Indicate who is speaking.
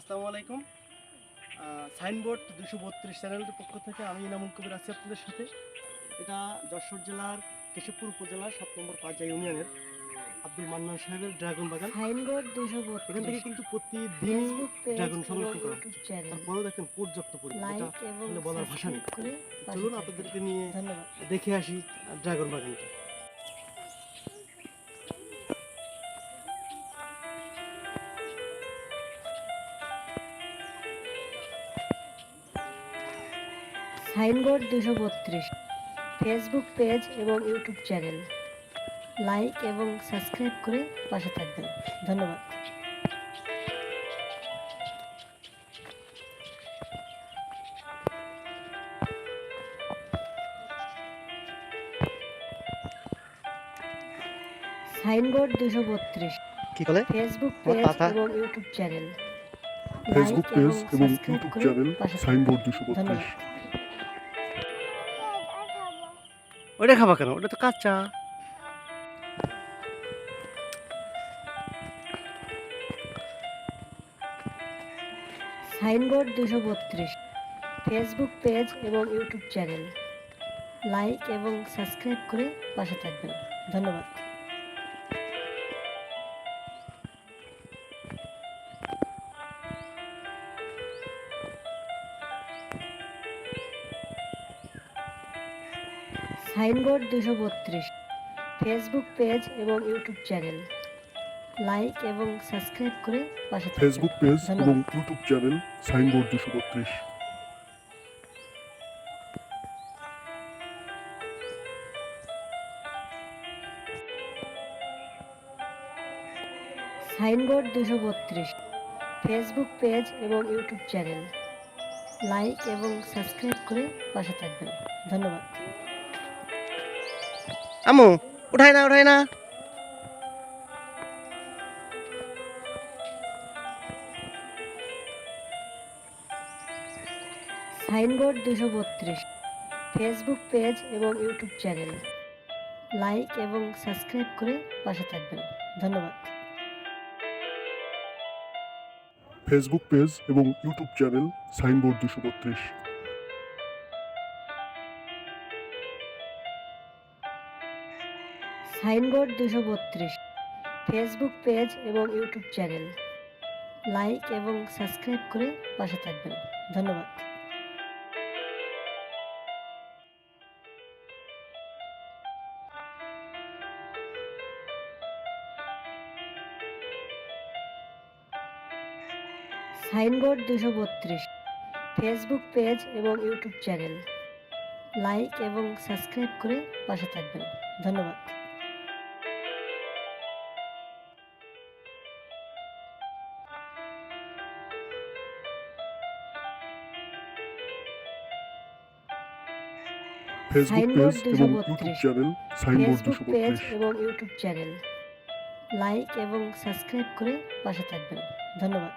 Speaker 1: আসসালামু আলাইকুম। সাইনবোর্ড 232 চ্যানেলের পক্ষ থেকে আমি ইনামুল কবির আছি আপনাদের সাথে। এটা যশোর জেলার কেশবপুর উপজেলার 7 নম্বর পাঁচা ইউনিয়নের আব্দুল মান্নান সাহেবের ড্রাগন বাগান।
Speaker 2: সাইনবোর্ড 232
Speaker 1: এখান থেকে কিন্তু প্রতিদিনই
Speaker 2: ফেসবুক পেজ
Speaker 1: ড্রাগন
Speaker 2: এবং
Speaker 1: সংরক্ষণ করা
Speaker 2: ইউটিউব
Speaker 1: হচ্ছে।
Speaker 2: চ্যানেল
Speaker 1: তারপরেও দেখেন পর্যাপ্ত পরিমাণ, এটা
Speaker 2: লাইক এবং
Speaker 1: আসলে বলার ভাষা নেই।
Speaker 2: সাবস্ক্রাইব করে
Speaker 1: চলুন আপনাদেরকে নিয়ে
Speaker 2: ধন্যবাদ।
Speaker 1: দেখে আসি ড্রাগন বাগানটা।
Speaker 2: সাইনবোর্ড 232 ফেসবুক পেজ এবং ইউটিউব চ্যানেল লাইক এবং সাবস্ক্রাইব করে পাশে থাকবেন। ধন্যবাদ। সাইনবোর্ড 232
Speaker 1: কি বলে?
Speaker 2: ফেসবুক পেজ এবং ইউটিউব চ্যানেল
Speaker 3: ফেসবুক পেজ এবং ইউটিউব চ্যানেল সাইনবোর্ড 232।
Speaker 1: ওটা খাবা কেন? ওটা তো কাঁচা।
Speaker 2: সাইনবোর্ড 232 ফেসবুক পেজ এবং ইউটিউব চ্যানেল লাইক এবং সাবস্ক্রাইব করে পাশে থাকবেন। ধন্যবাদ। সাইনবোর্ড 232 ফেসবুক পেজ এবং ইউটিউব চ্যানেল লাইক এবং সাবস্ক্রাইব করে পাশে থাকবেন।
Speaker 3: ফেসবুক পেজ এবং YouTube channel signboard 232।
Speaker 2: Signboard 232 Facebook page এবং ইউটিউব চ্যানেল লাইক এবং সাবস্ক্রাইব করে পাশে থাকবেন। ধন্যবাদ।
Speaker 1: আমু উঠাই না।
Speaker 2: সাইনবোর্ড 232 ফেসবুক পেজ এবং ইউটিউব চ্যানেল লাইক এবং সাবস্ক্রাইব করে পাশে থাকবেন। ধন্যবাদ।
Speaker 3: ফেসবুক পেজ এবং YouTube channel signboard 232।
Speaker 2: Signboard 232 Facebook page এবং ইউটিউব চ্যানেল লাইক এবং সাবস্ক্রাইব করে পাশে থাকবেন। ধন্যবাদ। সাইনবোর্ড 232 ফেসবুক পেজ এবং ইউটিউব চ্যানেল লাইক এবং সাবস্ক্রাইব করে পাশে থাকবেন। ধন্যবাদ।
Speaker 3: ফেসবুক পেজ এবং YouTube channel signboard
Speaker 2: Facebook page
Speaker 3: 232।
Speaker 2: এবং ইউটিউব চ্যানেল লাইক এবং সাবস্ক্রাইব করে পাশে থাকবেন। ধন্যবাদ।